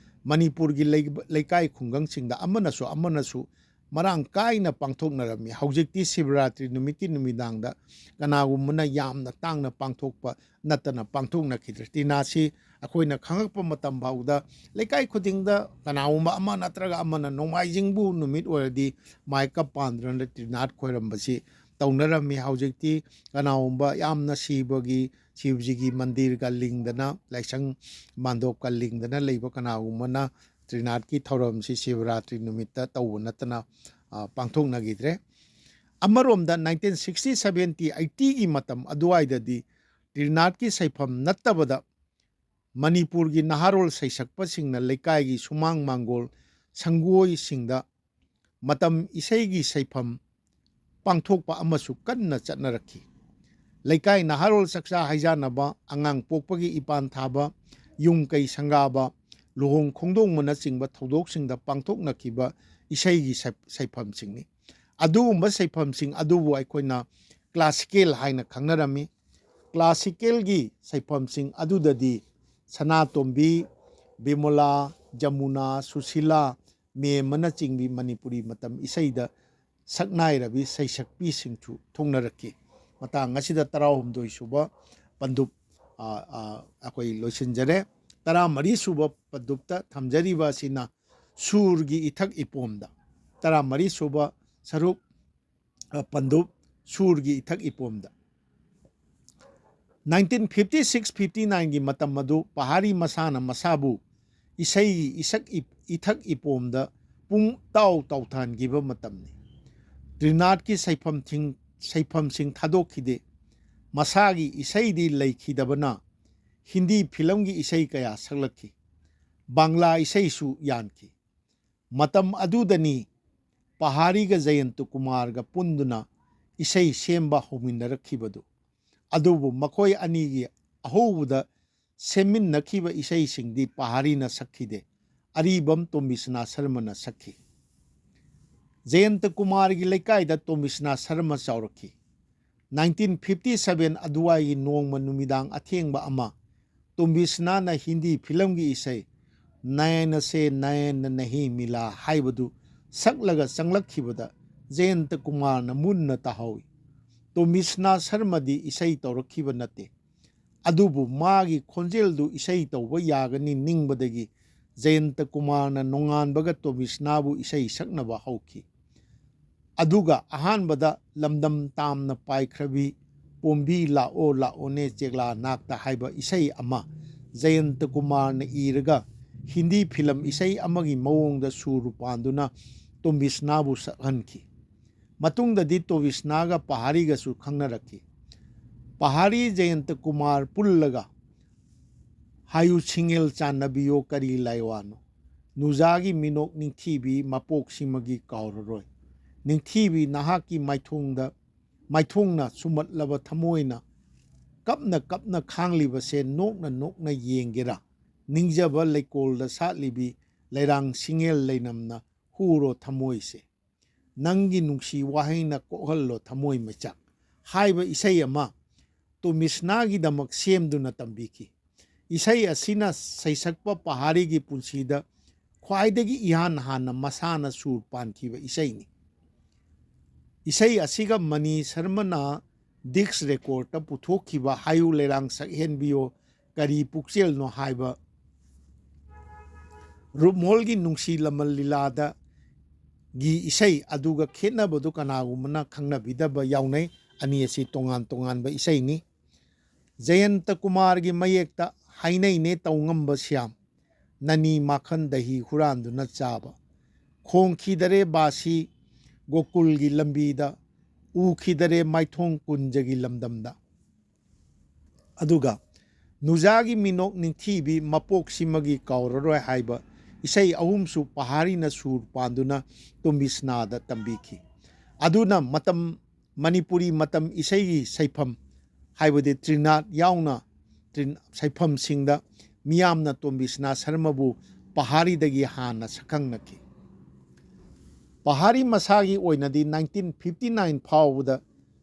ꯃꯅꯤꯄꯨꯔꯒꯤ ꯂꯩꯀꯥꯏ ꯈꯨꯡꯒꯪꯁꯤꯡꯗ ꯑꯃꯅꯁꯨ ꯃꯔꯥꯡ ꯀꯥꯏꯅ ꯄꯥꯡꯊꯣꯛꯅꯔꯝꯃꯤ꯫ ꯍꯧꯖꯤꯛꯇꯤ ꯁꯤꯕꯔꯥꯇ꯭ꯔꯤ ꯅꯨꯃꯤꯠꯀꯤ ꯅꯨꯃꯤꯗꯥꯡꯗ ꯀꯅꯥꯒꯨꯝꯕꯅ ꯌꯥꯝꯅ ꯇꯥꯡꯅ ꯄꯥꯡꯊꯣꯛꯄ ꯅꯠꯇꯅ ꯄꯥꯡꯊꯣꯛꯅꯈꯤꯗ꯭ꯔꯦ꯫ ꯇ꯭ꯔꯤꯅꯥꯠꯁꯤ ꯑꯩꯈꯣꯏꯅ ꯈꯪꯉꯛꯄ ꯃꯇꯝ ꯐꯥꯎꯗ ꯂꯩꯀꯥꯏ ꯈꯨꯗꯤꯡꯗ ꯀꯅꯥꯒꯨꯝꯕ ꯑꯃ ꯅꯠꯇ꯭ꯔꯒ ꯑꯃꯅ ꯅꯣꯡꯃꯥꯏꯖꯤꯡꯕꯨ ꯅꯨꯃꯤꯠ ꯑꯣꯏꯔꯗꯤ ꯃꯥꯏꯛꯀ ꯄꯥꯟꯗꯨꯅ ꯇ꯭ꯔꯤꯅꯥꯠ ꯈꯣꯏꯔꯝꯕꯁꯤ ꯇꯧꯅꯔꯝꯃꯤ꯫ ꯍꯧꯖꯤꯛꯇꯤ ꯀꯅꯥꯒꯨꯝꯕ ꯌꯥꯝꯅ ꯁꯤꯕꯖꯤꯒꯤ ꯃꯟꯗꯤꯔꯒ ꯂꯤꯡꯗꯅ ꯂꯥꯏꯁꯪ ꯃꯥꯟꯗꯣꯞꯀ ꯂꯤꯡꯗꯅ ꯂꯩꯕ ꯀꯅꯥꯒꯨꯝꯕꯅ ꯇ꯭ꯔꯤꯅꯥꯠꯀꯤ ꯊꯧꯔꯝꯁꯤ ꯁꯤꯕꯔꯥꯇ꯭ꯔꯤ ꯅꯨꯃꯤꯠꯇ ꯇꯧꯕ ꯅꯠꯇꯅ ꯄꯥꯡꯊꯣꯛꯅꯈꯤꯗ꯭ꯔꯦ꯫ ꯑꯃꯔꯣꯝꯗ 1960-70-80ꯒꯤ ꯃꯇꯝ ꯑꯗꯨꯋꯥꯏꯗꯗꯤ ꯇ꯭ꯔꯤꯅꯥꯠꯀꯤ ꯁꯩꯐꯝ ꯅꯠꯇꯕꯗ ꯃꯅꯤꯄꯨꯔꯒꯤ ꯅꯍꯥꯔꯣꯜ ꯁꯩꯁꯛꯄꯁꯤꯡꯅ ꯂꯩꯀꯥꯏꯒꯤ ꯁꯨꯃꯥꯡ ꯃꯥꯡꯒꯣꯜ ꯁꯪꯒꯣꯏꯁꯤꯡꯗ ꯃꯇꯝ ꯏꯁꯩꯒꯤ ꯁꯩꯐꯝ ꯄꯥꯡꯊꯣꯛꯄ ꯑꯃꯁꯨ ꯀꯟꯅ ꯆꯠꯅꯔꯛꯈꯤ꯫ ꯂꯩꯀꯥꯏ ꯅꯍꯥꯔꯣꯜ ꯆꯥꯛꯆꯥ ꯍꯩꯖꯥꯟꯅꯕ, ꯑꯉꯥꯡ ꯄꯣꯛꯄꯒꯤ ꯏꯄꯥꯟ ꯊꯥꯕ, ꯌꯨꯝ ꯀꯩ ꯁꯪꯒꯥꯕ, ꯂꯨꯍꯣꯡ ꯈꯣꯡꯗꯣꯡꯕꯅꯆꯤꯡꯕ ꯊꯧꯗꯣꯛꯁꯤꯡꯗ ꯄꯥꯡꯊꯣꯛꯅꯈꯤꯕ ꯏꯁꯩꯒꯤ ꯁꯩꯐꯝꯁꯤꯡꯅꯤ꯫ ꯑꯗꯨꯒꯨꯝꯕ ꯁꯩꯐꯝꯁꯤꯡ ꯑꯗꯨꯕꯨ ꯑꯩꯈꯣꯏꯅ ꯀ꯭ꯂꯥꯁꯤꯀꯦꯜ ꯍꯥꯏꯅ ꯈꯪꯅꯔꯝꯃꯤ꯫ ꯀ꯭ꯂꯥꯁꯤꯀꯦꯜꯒꯤ ꯁꯩꯐꯝꯁꯤꯡ ꯑꯗꯨꯗꯗꯤ ꯁꯅꯥꯇꯣꯝꯕꯤ, ꯕꯤꯃꯣꯂꯥ, ꯖꯃꯨꯅꯥ, ꯁꯨꯁꯤꯂꯥ, ꯃꯦꯝꯃꯅꯆꯤꯡꯕꯤ ꯃꯅꯤꯄꯨꯔꯤ ꯃꯇꯝ ꯏꯁꯩꯗ ꯁꯛꯅꯥꯏꯔꯕꯤ ꯁꯩꯁꯛꯄꯤꯁꯤꯡꯁꯨ ꯊꯣꯛꯅꯔꯛꯈꯤ꯫ ꯃꯇꯥꯡ ꯑꯁꯤꯗ 12 ꯁꯨꯕ ꯄꯟꯗꯨꯞ ꯑꯩꯈꯣꯏ ꯂꯣꯏꯁꯤꯟꯖꯔꯦ꯫ 14 ꯁꯨꯕ ꯄꯟꯗꯨꯞꯇ ꯊꯝꯖꯔꯤꯕ ꯑꯁꯤꯅ ꯁꯨꯔꯒꯤ ꯏꯊꯛ ꯏꯄꯣꯝꯗ 14 ꯁꯨꯕ ꯁꯔꯨꯛ ꯄꯟꯗꯨꯞ ꯁꯨꯔꯒꯤ ꯏꯊꯛ ꯏꯄꯣꯝꯗ 1956-59ꯒꯤ ꯃꯇꯝ ꯑꯗꯨ ꯄꯍꯥꯔꯤ ꯃꯁꯥꯅ ꯃꯁꯥꯕꯨ ꯏꯁꯩꯒꯤ ꯏꯊꯛ ꯏꯄꯣꯝꯗ ꯄꯨꯡ ꯇꯥꯎꯊꯍꯟꯈꯤꯕ ꯃꯇꯝꯅꯤ꯫ ꯇ꯭ꯔꯤꯅꯥꯠꯀꯤ ꯁꯩꯐꯝꯁꯤꯡ ꯊꯥꯗꯣꯛꯈꯤꯗꯦ꯫ ꯃꯁꯥꯒꯤ ꯏꯁꯩꯗꯤ ꯂꯩꯈꯤꯗꯕꯅ ꯍꯤꯟꯗꯤ ꯐꯤꯂꯝꯒꯤ ꯏꯁꯩ ꯀꯌꯥ ꯁꯛꯂꯛꯈꯤ꯫ ꯕꯪꯂꯥ ꯏꯁꯩꯁꯨ ꯌꯥꯟꯈꯤ꯫ ꯃꯇꯝ ꯑꯗꯨꯗꯅꯤ ꯄꯍꯥꯔꯤꯒ ꯖꯌꯟꯇ ꯀꯨꯃꯥꯔꯒ ꯄꯨꯟꯗꯨꯅ ꯏꯁꯩ ꯁꯦꯝꯕ ꯍꯧꯃꯤꯟꯅꯔꯛꯈꯤꯕꯗꯨ꯫ ꯑꯗꯨꯕꯨ ꯃꯈꯣꯏ ꯑꯅꯤꯒꯤ ꯑꯍꯧꯕꯗ ꯁꯦꯝꯃꯤꯟꯅꯈꯤꯕ ꯏꯁꯩꯁꯤꯡꯗꯤ ꯄꯍꯥꯔꯤꯅ ꯁꯛꯈꯤꯗꯦ, ꯑꯔꯤꯕꯝ ꯇꯣꯝꯕꯤꯁꯅꯥ ꯁꯔꯃꯅ ꯁꯛꯈꯤ꯫ ꯖꯌꯟꯇ ꯀꯨꯃꯥꯔꯒꯤ ꯂꯩꯀꯥꯏꯗ ꯇꯣꯝꯕꯤꯁꯅꯥ ꯁꯔꯃ ꯆꯥꯎꯔꯛꯈꯤ꯫ 1957 ꯑꯗꯨꯋꯥꯏꯒꯤ ꯅꯣꯡꯃ ꯅꯨꯃꯤꯗꯥꯡ ꯑꯊꯦꯡꯕ ꯑꯃ ꯇꯣꯝꯕꯤꯁꯅꯥꯅ ꯍꯤꯟꯗꯤ ꯐꯤꯂꯝꯒꯤ ꯏꯁꯩ ꯅꯌꯟ ꯁꯦ ꯅꯌꯟ ꯅꯍꯤ ꯃꯤꯂꯥ ꯍꯥꯏꯕꯗꯨ ꯁꯛꯂꯒ ꯆꯪꯂꯛꯈꯤꯕꯗ ꯖꯌꯟꯇ ꯀꯨꯃꯥꯔꯅ ꯃꯨꯟꯅ ꯇꯥꯍꯧꯏ꯫ ꯇꯣꯝꯕꯤꯁꯅꯥ ꯁꯔꯃꯗꯤ ꯏꯁꯩ ꯇꯧꯔꯛꯈꯤꯕ ꯅꯠꯇꯦ꯫ ꯑꯗꯨꯕꯨ ꯃꯥꯒꯤ ꯈꯣꯟꯖꯦꯜꯗꯨ ꯏꯁꯩ ꯇꯧꯕ ꯌꯥꯒꯅꯤ ꯅꯤꯡꯕꯗꯒꯤ ꯖꯌꯟꯇ ꯀꯨꯃꯥꯔꯅ ꯅꯣꯡꯉꯥꯟꯕꯒ ꯇꯣꯝꯕꯤꯁꯅꯥꯕꯨ ꯏꯁꯩ ꯁꯛꯅꯕ ꯍꯧꯈꯤ꯫ ꯑꯗꯨꯒ ꯑꯍꯥꯟꯕꯗ ꯂꯝꯗꯝ ꯇꯥꯝꯅ ꯄꯥꯏꯈ꯭ꯔꯕꯤ ꯄꯣꯝꯕꯤ ꯂꯥꯛꯑꯣ ꯂꯥꯛꯑꯣꯅꯦ ꯆꯦꯛꯂꯥ ꯅꯥꯛꯇ ꯍꯥꯏꯕ ꯏꯁꯩ ꯑꯃ ꯖꯌꯟꯇ ꯀꯨꯃꯥꯔꯅ ꯏꯔꯒ ꯍꯤꯟꯗꯤ ꯐꯤꯂꯝ ꯏꯁꯩ ꯑꯃꯒꯤ ꯃꯑꯣꯡꯗ ꯁꯨꯔ ꯄꯥꯟꯗꯨꯅ ꯇꯣꯝꯕꯤꯁꯅꯥꯕꯨ ꯁꯛꯍꯟꯈꯤ꯫ ꯃꯇꯨꯡꯗꯗꯤ ꯇꯣꯝꯕꯤꯁꯅꯥꯒ ꯄꯍꯥꯔꯤꯒꯁꯨ ꯈꯪꯅꯔꯛꯈꯤ꯫ ꯄꯍꯥꯔꯤ ꯖꯌꯟꯇ ꯀꯨꯃꯥꯔ ꯄꯨꯜꯂꯒ ꯍꯥꯌꯨ ꯁꯤꯡꯉꯦꯜ ꯆꯥꯟꯅꯕꯤꯌꯣ ꯀꯔꯤ ꯂꯥꯏꯋꯥꯅꯣ, ꯅꯨꯖꯥꯒꯤ ꯃꯤꯅꯣꯛ ꯅꯤꯡꯊꯤꯕꯤ ꯃꯄꯣꯛꯁꯤꯃꯒꯤ ꯀꯥꯎꯔꯔꯣꯏ, ꯅꯤꯡꯊꯤꯕꯤ ꯅꯍꯥꯛꯀꯤ ꯃꯥꯏꯊꯣꯡꯅ ꯁꯨꯝꯃꯠꯂꯕ ꯊꯃꯣꯏꯅ ꯀꯞꯅ ꯀꯞꯅ ꯈꯥꯡꯂꯤꯕꯁꯦ ꯅꯣꯛꯅ ꯅꯣꯛꯅ ꯌꯦꯡꯒꯦꯔꯥ, ꯅꯤꯡꯖꯕ ꯂꯩꯀꯣꯜꯗ ꯁꯥꯠꯂꯤꯕꯤ ꯂꯩꯔꯥꯡ ꯁꯤꯡꯉꯦꯜ ꯂꯩꯅꯝꯅ ꯍꯨꯔꯣ ꯊꯃꯣꯏꯁꯦ, ꯅꯪꯒꯤ ꯅꯨꯡꯁꯤ ꯋꯥꯍꯩꯅ ꯀꯣꯛꯍꯜꯂꯣ ꯊꯃꯣꯏ ꯃꯩꯆꯥꯛ ꯍꯥꯏꯕ ꯏꯁꯩ ꯑꯃ ꯇꯣꯝꯕꯤꯁꯅꯥꯒꯤꯗꯃꯛ ꯁꯦꯝꯗꯨꯅ ꯇꯝꯕꯤꯈꯤ꯫ ꯏꯁꯩ ꯑꯁꯤꯅ ꯁꯩꯁꯛꯄ ꯄꯍꯥꯔꯤꯒꯤ ꯄꯨꯟꯁꯤꯗ ꯈ꯭ꯋꯥꯏꯗꯒꯤ ꯏꯍꯥꯟ ꯍꯥꯟꯅ ꯃꯁꯥꯅ ꯁꯨꯔ ꯄꯥꯟꯈꯤꯕ ꯏꯁꯩꯅꯤ꯫ ꯏꯁꯩ ꯑꯁꯤꯒ ꯃꯅꯤ ꯁꯔꯃꯅ ꯗꯤꯛꯁ ꯔꯦꯀꯣꯔꯗꯇ ꯄꯨꯊꯣꯛꯈꯤꯕ ꯍꯥꯌꯨ ꯂꯩꯔꯥꯡ ꯁꯛꯍꯦꯟꯕꯤꯌꯣ ꯀꯔꯤ ꯄꯨꯛꯆꯦꯜꯅꯣ ꯍꯥꯏꯕ ꯔꯨꯞꯃꯣꯜꯒꯤ ꯅꯨꯡꯁꯤ ꯂꯃꯟ ꯂꯤꯂꯥꯗ ꯒꯤ ꯏꯁꯩ ꯑꯗꯨꯒ ꯈꯦꯠꯅꯕꯗꯨ ꯀꯅꯥꯒꯨꯝꯕꯅ ꯈꯪꯅꯕꯤꯗꯕ ꯌꯥꯎꯅꯩ꯫ ꯑꯅꯤ ꯑꯁꯤ ꯇꯣꯉꯥꯟ ꯇꯣꯉꯥꯟꯕ ꯏꯁꯩꯅꯤ꯫ ꯖꯌꯟꯇ ꯀꯨꯃꯥꯔꯒꯤ ꯃꯌꯦꯛꯇ ꯍꯥꯏꯅꯩꯅꯦ ꯇꯧꯉꯝꯕ ꯁ꯭ꯌꯥꯝ, ꯅꯅꯤ ꯃꯥꯈꯟ ꯗꯍꯤ ꯍꯨꯔꯥꯟꯗꯨꯅ ꯆꯥꯕ, ꯈꯣꯡꯈꯤꯗꯔꯦ ꯕꯥꯁꯤ ꯒꯣꯀꯨꯜꯒꯤ ꯂꯝꯕꯤꯗ, ꯎꯈꯤꯗꯔꯦ ꯃꯥꯏꯊꯣꯡ ꯀꯨꯟꯖꯒꯤ ꯂꯝꯗꯝꯗ꯫ ꯑꯗꯨꯒ ꯅꯨꯖꯥꯒꯤ ꯃꯤꯅꯣꯛ ꯅꯤꯡꯊꯤꯕꯤ ꯃꯄꯣꯛꯁꯤꯃꯒꯤ ꯀꯥꯎꯔꯔꯣꯏ ꯍꯥꯏꯕ ꯏꯁꯩ ꯑꯍꯨꯝꯁꯨ ꯄꯍꯥꯔꯤꯅ ꯁꯨꯔ ꯄꯥꯟꯗꯨꯅ ꯇꯣꯝꯕꯤꯁꯅꯥꯗ ꯇꯝꯕꯤꯈꯤ꯫ ꯑꯗꯨꯅ ꯃꯅꯤꯄꯨꯔꯤ ꯃꯇꯝ ꯏꯁꯩꯒꯤ ꯁꯩꯐꯝ ꯍꯥꯏꯕꯗꯤ ꯇ꯭ꯔꯤꯅꯥꯠ ꯌꯥꯎꯅ ꯁꯩꯐꯝꯁꯤꯡꯗ ꯃꯤꯌꯥꯝꯅ ꯇꯣꯝꯕꯤ ꯁꯅꯥ ꯁꯔꯃꯕꯨ ꯄꯍꯥꯔꯤꯗꯒꯤ ꯍꯥꯟꯅ ꯁꯛꯈꯪꯅꯈꯤ꯫ ꯄꯍꯥꯔꯤ ꯃꯁꯥꯒꯤ ꯑꯣꯏꯅꯗꯤ 1959 ꯐꯥꯎꯕꯗ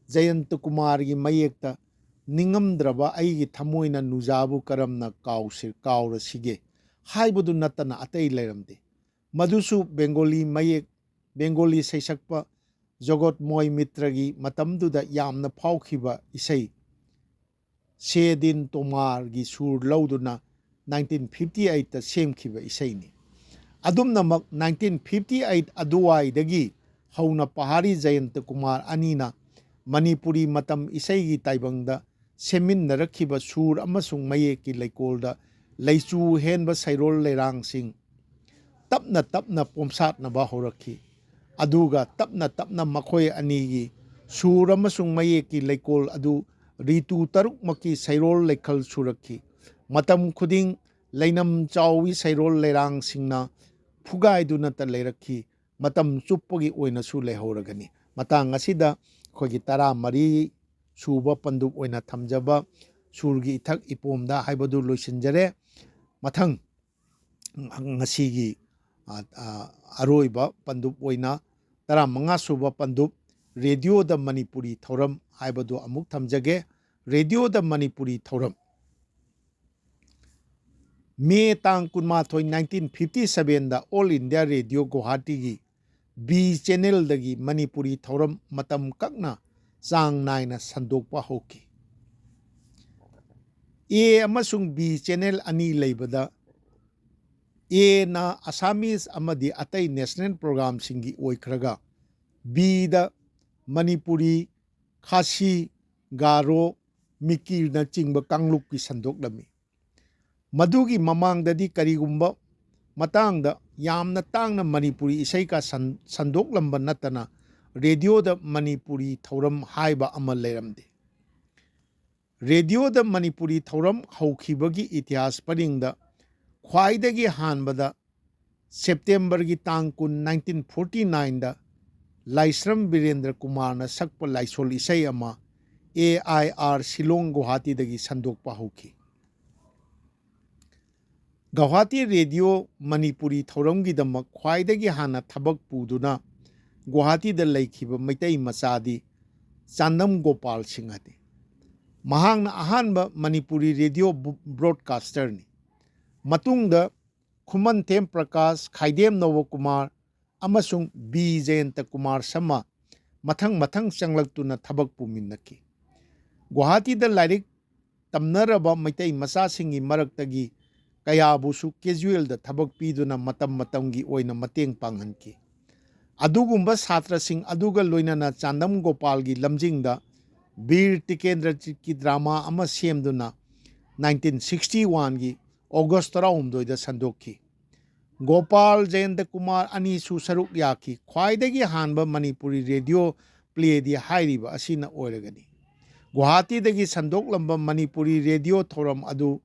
ꯖꯌꯟꯇ ꯀꯨꯃꯥꯔꯒꯤ ꯃꯌꯦꯛꯇ ꯅꯤꯡꯉꯝꯗ꯭ꯔꯕ ꯑꯩꯒꯤ ꯊꯃꯣꯏꯅ ꯅꯨꯖꯥꯕꯨ ꯀꯔꯝꯅ ꯀꯥꯎꯔꯁꯤꯒꯦ ꯍꯥꯏꯕꯗꯨ ꯅꯠꯇꯅ ꯑꯇꯩ ꯂꯩꯔꯝꯗꯦ꯫ ꯃꯗꯨꯁꯨ ꯕꯦꯡꯒꯣꯂꯤ ꯁꯩꯁꯛꯄ ꯖꯒꯠꯃꯣꯏ ꯃꯤꯇ꯭ꯔꯒꯤ ꯃꯇꯝꯗꯨꯗ ꯌꯥꯝꯅ ꯐꯥꯎꯈꯤꯕ ꯏꯁꯩ ꯁꯦꯗꯤꯟ ꯇꯣꯃꯥꯔꯒꯤ ꯁꯨꯔ ꯂꯧꯗꯨꯅ 1958ꯇ ꯁꯦꯝꯈꯤꯕ ꯏꯁꯩꯅꯤ꯫ ꯑꯗꯨꯝꯅꯃꯛ 1958 ꯑꯗꯨꯋꯥꯏꯗꯒꯤ ꯍꯧꯅ ꯄꯍꯥꯔꯤ ꯖꯌꯟꯇ ꯀꯨꯃꯥꯔ ꯑꯅꯤꯅ ꯃꯅꯤꯄꯨꯔꯤ ꯃꯇꯝ ꯏꯁꯩꯒꯤ ꯇꯥꯏꯕꯪꯗ ꯁꯦꯝꯃꯤꯟꯅꯔꯛꯈꯤꯕ ꯁꯨꯔ ꯑꯃꯁꯨꯡ ꯃꯌꯦꯛꯀꯤ ꯂꯩꯀꯣꯜꯗ ꯂꯩꯆꯨ ꯍꯦꯟꯕ ꯁꯩꯔꯣꯜ ꯂꯩꯔꯥꯡꯁꯤꯡ ꯇꯞꯅ ꯇꯞꯅ ꯄꯣꯝꯁꯥꯠꯅꯕ ꯍꯧꯔꯛꯈꯤ꯫ ꯑꯗꯨꯒ ꯇꯞꯅ ꯇꯞꯅ ꯃꯈꯣꯏ ꯑꯅꯤꯒꯤ ꯁꯨꯔ ꯑꯃꯁꯨꯡ ꯃꯌꯦꯛꯀꯤ ꯂꯩꯀꯣꯜ ꯑꯗꯨ ꯔꯤꯇꯨ ꯇꯔꯨꯛꯃꯛꯀꯤ ꯁꯩꯔꯣꯜ ꯂꯩꯈꯜ ꯁꯨꯔꯛꯈꯤ꯫ ꯃꯇꯝ ꯈꯨꯗꯤꯡ ꯂꯩꯅꯝ ꯆꯥꯎꯕꯤ ꯁꯩꯔꯣꯜ ꯂꯩꯔꯥꯡꯁꯤꯡꯅ ꯐꯨꯒꯥꯏꯗꯨꯅꯇ ꯂꯩꯔꯛꯈꯤ, ꯃꯇꯝ ꯆꯨꯞꯄꯒꯤ ꯑꯣꯏꯅꯁꯨ ꯂꯩꯍꯧꯔꯒꯅꯤ꯫ ꯃꯇꯥꯡ ꯑꯁꯤꯗ ꯑꯩꯈꯣꯏꯒꯤ 14 ꯁꯨꯕ ꯄꯟꯗꯨꯞ ꯑꯣꯏꯅ ꯊꯝꯖꯕ ꯁꯨꯔꯒꯤ ꯏꯊꯛ ꯏꯄꯣꯝꯗ ꯍꯥꯏꯕꯗꯨ ꯂꯣꯏꯁꯤꯟꯖꯔꯦ꯫ ꯃꯊꯪ ꯉꯁꯤꯒꯤ ꯑꯔꯣꯏꯕ ꯄꯟꯗꯨꯞ ꯑꯣꯏꯅ 15 ꯁꯨꯕ ꯄꯟꯗꯨꯞ ꯔꯦꯗꯤꯑꯣꯗ ꯃꯅꯤꯄꯨꯔꯤ ꯊꯧꯔꯝ ꯍꯥꯏꯕꯗꯨ ꯑꯃꯨꯛ ꯊꯝꯖꯒꯦ꯫ ꯔꯦꯗꯤꯑꯣꯗ ꯃꯅꯤꯄꯨꯔꯤ ꯊꯧꯔꯝ ꯃꯦ ꯇꯥꯡ 12, 1957ꯗ ꯑꯣꯜ ꯏꯟꯗꯤꯌꯥ ꯔꯦꯗꯤꯑꯣ ꯒꯨꯋꯥꯍꯥꯇꯤꯒꯤ ꯕꯤ ꯆꯦꯅꯦꯜꯗꯒꯤ ꯃꯅꯤꯄꯨꯔꯤ ꯊꯧꯔꯝ ꯃꯇꯝ ꯀꯛꯅ ꯆꯥꯡ ꯅꯥꯏꯅ ꯁꯟꯗꯣꯛꯄ ꯍꯧꯈꯤ꯫ ꯑꯦ ꯑꯃꯁꯨꯡ ꯕꯤ ꯆꯦꯅꯦꯜ ꯑꯅꯤ ꯂꯩꯕꯗ ꯑꯦꯅ ꯑꯁꯥꯃꯤꯁ ꯑꯃꯗꯤ ꯑꯇꯩ ꯅꯦꯁꯅꯦꯜ ꯄ꯭ꯔꯣꯒ꯭ꯔꯥꯝꯁꯤꯡꯒꯤ ꯑꯣꯏꯈ꯭ꯔꯒ ꯕꯤꯗ ꯃꯅꯤꯄꯨꯔꯤ, ꯈꯥꯁꯤ, ꯒꯥꯔꯣ, ꯃꯤꯀꯤꯔꯅꯆꯤꯡꯕ ꯀꯥꯡꯂꯨꯞꯀꯤ ꯁꯟꯗꯣꯛꯂꯝꯃꯤ꯫ ꯃꯗꯨꯒꯤ ꯃꯃꯥꯡꯗꯗꯤ ꯀꯔꯤꯒꯨꯝꯕ ꯃꯇꯥꯡꯗ ꯌꯥꯝꯅ ꯇꯥꯡꯅ ꯃꯅꯤꯄꯨꯔꯤ ꯏꯁꯩꯀ ꯁꯟꯗꯣꯛꯂꯝꯕ ꯅꯠꯇꯅ ꯔꯦꯗꯤꯑꯣꯗ ꯃꯅꯤꯄꯨꯔꯤ ꯊꯧꯔꯝ ꯍꯥꯏꯕ ꯑꯃ ꯂꯩꯔꯝꯗꯦ꯫ ꯔꯦꯗꯤꯑꯣꯗ ꯃꯅꯤꯄꯨꯔꯤ ꯊꯧꯔꯝ ꯍꯧꯈꯤꯕꯒꯤ ꯏꯇꯤꯍꯥꯁ ꯄꯔꯤꯡꯗ ꯈ꯭ꯋꯥꯏꯗꯒꯤ ꯍꯥꯟꯕꯗ ꯁꯦꯞꯇꯦꯝꯕꯔꯒꯤ ꯇꯥꯡ 10, 1949ꯗ ꯂꯥꯏꯁ꯭ꯔꯝ ꯕꯤꯔꯦꯟꯗ꯭ꯔ ꯀꯨꯃꯥꯔꯅ ꯁꯛꯄ ꯂꯥꯏꯁꯣꯜ ꯏꯁꯩ ꯑꯃ AIR ꯁꯤꯂꯣꯡ ꯒꯨꯋꯥꯍꯥꯇꯤꯗꯒꯤ ꯁꯟꯗꯣꯛꯄ ꯍꯧꯈꯤ꯫ ꯒꯨꯋꯥꯍꯥꯇꯤ ꯔꯦꯗꯤꯑꯣ ꯃꯅꯤꯄꯨꯔꯤ ꯊꯧꯔꯝꯒꯤꯗꯃꯛ ꯈ꯭ꯋꯥꯏꯗꯒꯤ ꯍꯥꯟꯅ ꯊꯕꯛ ꯄꯨꯗꯨꯅ ꯒꯨꯋꯥꯍꯥꯇꯤꯗ ꯂꯩꯈꯤꯕ ꯃꯩꯇꯩ ꯃꯆꯥꯗꯤ ꯆꯥꯟꯗꯝ ꯒꯣꯄꯥꯜ ꯁꯤꯡꯍꯅꯤ꯫ ꯃꯍꯥꯛꯅ ꯑꯍꯥꯟꯕ ꯃꯅꯤꯄꯨꯔꯤ ꯔꯦꯗꯤꯑꯣ ꯕ꯭ꯔꯣꯗꯀꯥꯁꯇꯔꯅꯤ꯫ ꯃꯇꯨꯡꯗ ꯈꯨꯃꯟꯊꯦꯝ ꯄ꯭ꯔꯀꯥꯁ, ꯈꯥꯏꯗꯦꯝ ꯅꯕꯀꯨꯃꯥꯔ ꯑꯃꯁꯨꯡ ꯕꯤ ꯖꯌꯟꯇ ꯀꯨꯃꯥꯔ ꯁꯔꯃ ꯃꯊꯪ ꯆꯪꯂꯛꯇꯨꯅ ꯊꯕꯛ ꯄꯨꯃꯤꯟꯅꯈꯤ꯫ ꯒꯨꯋꯥꯍꯥꯇꯤꯗ ꯂꯥꯏꯔꯤꯛ ꯇꯝꯅꯔꯕ ꯃꯩꯇꯩ ꯃꯆꯥꯁꯤꯡꯒꯤ ꯃꯔꯛꯇꯒꯤ ꯀꯌꯥꯕꯨꯁꯨ ꯀꯦꯖꯨꯑꯦꯜꯗ ꯊꯕꯛ ꯄꯤꯗꯨꯅ ꯃꯇꯝꯒꯤ ꯑꯣꯏꯅ ꯃꯇꯦꯡ ꯄꯥꯡꯍꯟꯈꯤ꯫ ꯑꯗꯨꯒꯨꯝꯕ ꯁꯥꯇ꯭ꯔꯁꯤꯡ ꯑꯗꯨꯒ ꯂꯣꯏꯅꯅ ꯆꯥꯟꯗꯝ ꯒꯣꯄꯥꯜꯒꯤ ꯂꯝꯖꯤꯡꯗ ꯕꯤꯔ ꯇꯤꯀꯦꯟꯗ꯭ꯔꯖꯤꯠꯀꯤ ꯗ꯭ꯔꯥꯃꯥ ꯑꯃ ꯁꯦꯝꯗꯨꯅ 1961ꯒꯤ ꯑꯣꯒꯁ 16ꯗ ꯁꯟꯗꯣꯛꯈꯤ꯫ ꯒꯣꯄꯥꯜ, ꯖꯌꯟꯇ ꯀꯨꯃꯥꯔ ꯑꯅꯤꯁꯨ ꯁꯔꯨꯛ ꯌꯥꯈꯤ꯫ ꯈ꯭ꯋꯥꯏꯗꯒꯤ ꯍꯥꯟꯕ ꯃꯅꯤꯄꯨꯔꯤ ꯔꯦꯗꯤꯑꯣ ꯄ꯭ꯂꯦꯗꯤ ꯍꯥꯏꯔꯤꯕ ꯑꯁꯤꯅ ꯑꯣꯏꯔꯒꯅꯤ꯫ ꯒꯨꯋꯥꯍꯥꯇꯤꯗꯒꯤ ꯁꯟꯗꯣꯛꯂꯝꯕ ꯃꯅꯤꯄꯨꯔꯤ ꯔꯦꯗꯤꯑꯣ ꯊꯧꯔꯝ ꯑꯗꯨ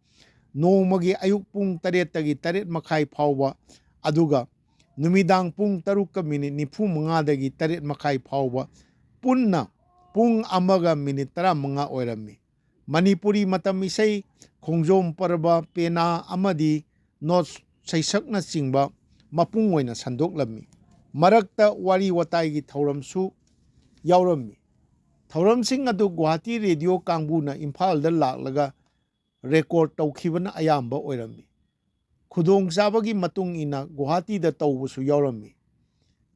ꯅꯣꯡꯃꯒꯤ ꯑꯌꯨꯛ ꯄꯨꯡ 8ꯇꯒꯤ 8:30 ꯐꯥꯎꯕ ꯑꯗꯨꯒ ꯅꯨꯃꯤꯗꯥꯡ ꯄꯨꯡ 7:45ꯗꯒꯤ 8:30 ꯐꯥꯎꯕ ꯄꯨꯟꯅ ꯄꯨꯡ 1:15 ꯑꯣꯏꯔꯝꯃꯤ꯫ ꯃꯅꯤꯄꯨꯔꯤ ꯃꯇꯝ ꯏꯁꯩ, ꯈꯣꯡꯖꯣꯝ ꯄꯔꯕ, ꯄꯦꯅꯥ ꯑꯃꯗꯤ ꯅꯣꯠ ꯁꯩꯁꯛꯅꯆꯤꯡꯕ ꯃꯄꯨꯡ ꯑꯣꯏꯅ ꯁꯟꯗꯣꯛꯂꯝꯃꯤ꯫ ꯃꯔꯛꯇ ꯋꯥꯔꯤ ꯋꯥꯇꯥꯏꯒꯤ ꯊꯧꯔꯝꯁꯨ ꯌꯥꯎꯔꯝꯃꯤ꯫ ꯊꯧꯔꯝꯁꯤꯡ ꯑꯗꯨ ꯒꯨꯋꯥꯍꯥꯇꯤ ꯔꯦꯗꯤꯑꯣ ꯀꯥꯡꯕꯨꯅ ꯏꯝꯐꯥꯜꯗ ꯂꯥꯛꯂꯒ ꯔꯦꯀꯣꯔꯗ ꯇꯧꯈꯤꯕꯅ ꯑꯌꯥꯝꯕ ꯑꯣꯏꯔꯝꯃꯤ꯫ ꯈꯨꯗꯣꯡꯆꯥꯕꯒꯤ ꯃꯇꯨꯡ ꯏꯟꯅ ꯒꯨꯋꯥꯍꯥꯇꯤꯗ ꯇꯧꯕꯁꯨ ꯌꯥꯎꯔꯝꯃꯤ꯫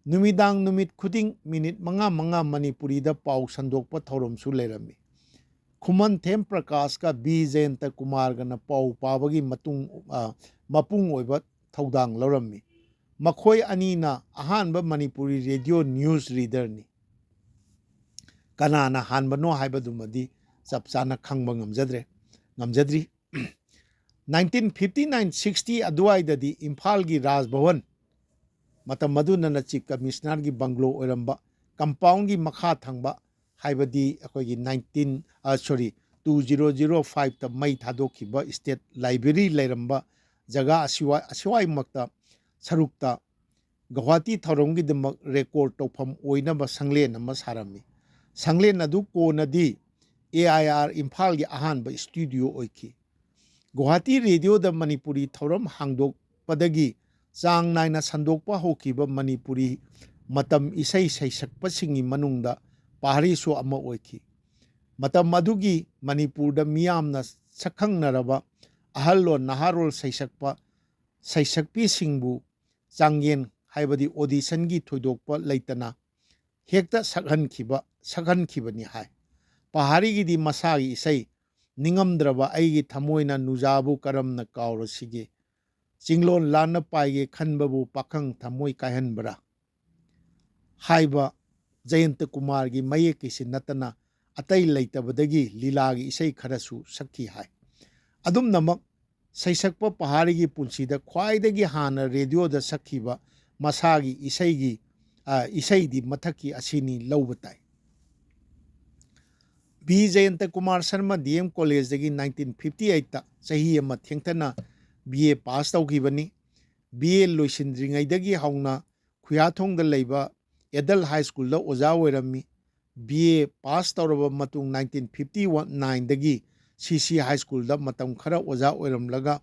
ꯅꯨꯃꯤꯠ ꯈꯨꯗꯤꯡ ꯃꯤꯅꯤꯠ 5 ꯃꯅꯤꯄꯨꯔꯤꯗ ꯄꯥꯎ ꯁꯟꯗꯣꯛꯄ ꯊꯧꯔꯝꯁꯨ ꯂꯩꯔꯝꯃꯤ꯫ ꯈꯨꯃꯟꯊꯦꯝ ꯄ꯭ꯔꯀꯥꯁꯀ ꯕꯤ ꯖꯌꯟꯇ ꯀꯨꯃꯥꯔꯒꯅ ꯄꯥꯎ ꯄꯥꯕꯒꯤ ꯃꯄꯨꯡ ꯑꯣꯏꯕ ꯊꯧꯗꯥꯡ ꯂꯧꯔꯝꯃꯤ꯫ ꯃꯈꯣꯏ ꯑꯅꯤꯅ ꯑꯍꯥꯟꯕ ꯃꯅꯤꯄꯨꯔꯤ ꯔꯦꯗꯤꯑꯣ ꯅ꯭ꯌꯨꯁ ꯔꯤꯗꯔꯅꯤ꯫ ꯀꯅꯥꯅ ꯍꯥꯟꯕꯅꯣ ꯍꯥꯏꯕꯗꯨꯃꯗꯤ ꯆꯞ ꯆꯥꯅ ꯈꯪꯕ ꯉꯝꯖꯗ꯭ꯔꯤ꯫ 1959-60 ꯑꯗꯨꯋꯥꯏꯗꯗꯤ ꯏꯝꯐꯥꯜꯒꯤ ꯔꯥꯖꯚꯋꯟ, ꯃꯇꯝ ꯑꯗꯨꯗꯅ ꯆꯤꯐ ꯀꯃꯤꯁꯅꯔꯒꯤ ꯕꯪꯒ꯭ꯂꯣ ꯑꯣꯏꯔꯝꯕ, ꯀꯝꯄꯥꯎꯟꯒꯤ ꯃꯈꯥ ꯊꯪꯕ ꯍꯥꯏꯕꯗꯤ ꯑꯩꯈꯣꯏꯒꯤ 2005ꯇ ꯃꯩ ꯊꯥꯗꯣꯛꯈꯤꯕ ꯏꯁꯇꯦꯠ ꯂꯥꯏꯕ꯭ꯔꯦꯔꯤ ꯂꯩꯔꯝꯕ ꯖꯒꯥ ꯑꯁꯤꯋꯥꯏꯃꯛꯇ ꯁꯔꯨꯛꯇ ꯒꯨꯋꯥꯍꯥꯇꯤ ꯊꯧꯔꯝꯒꯤꯗꯃꯛ ꯔꯦꯀꯣꯔꯗ ꯇꯧꯐꯝ ꯑꯣꯏꯅꯕ ꯁꯪꯂꯦꯟ ꯑꯃ ꯁꯥꯔꯝꯃꯤ꯫ ꯁꯪꯂꯦꯟ ꯑꯗꯨ ꯀꯣꯟꯅꯗꯤ AIR ꯏꯝꯐꯥꯜꯒꯤ ꯑꯍꯥꯟꯕ ꯁ꯭ꯇꯨꯗꯤꯑꯣ ꯑꯣꯏꯈꯤ꯫ Guwahati Radio da Manipuri Thauram hangdokpadagi chang naina sandokpa hokiba Manipuri matam isai saisakpasingi manungda pahari so ama oiki. Matam madugi Manipurda miyamna sakhangnaraba ahallon naharol saisakpi singbu changyen haibadi audition gi thoidokpa leitana hekta sakhankibani hai. Pahari gi di masagi isai ningamdraba aigi thamoina nujabu karamna kaurasige Chinglon lana paige khanbabu pakhang thamoi kaihanbra haiba Jayanta Kumar gi mayekisi natana atai leitabadagi lilagi isai kharasu sakhi hai. Adum namak saisakpa pahari gi punsida khwaidagi hana radio da sakhiba masagi isai di mathaki asini laubatai. B. Jayanta Kumar Sharma DM College dagi 1958 ta sahi ama thengthana BA pass tawkibani. BA loisindringaidagi hauna Khuyathongda leiba Adult High School da oja oirami. BA pass tawraba matung 1959 dagi CC High School da matam khara oja oiramlaga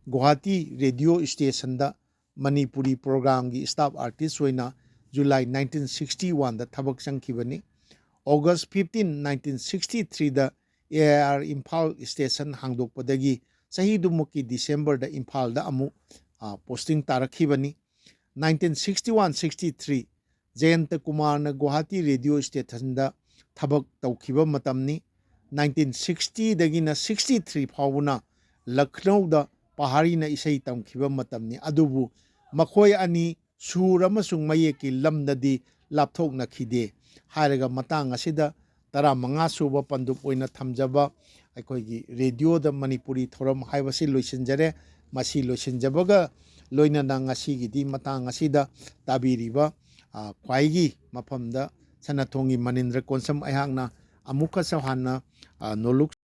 Guwahati Radio Station da Manipuri program gi staff artist oina July 1961 da thabak changkibani. August 15, 1963 da AIR Imphal Station hangdokpadagi sahidumuki December da Imphal da amu posting tarakhibani. 1961-63 Jayanta Kumar na Guwahati Radio Station da thabak tawkhiba matamni. 1960 dagi na 63 phawuna Lucknow da pahari na isai tamkhiba matamni. Adubu makhoi ani sur amasung mayeki lamdadi lapthok na khide. Hairaga matang asida tara manga suba pandup oina thamjaba aikoigi radio da Manipuri Thoram haibasi loisinjare masi loisinjabaga loina na ngasigidi matang asida tabiriba khwaigi mafamda Sanathongi Manindra Konsam aihakna amuka sahana noluk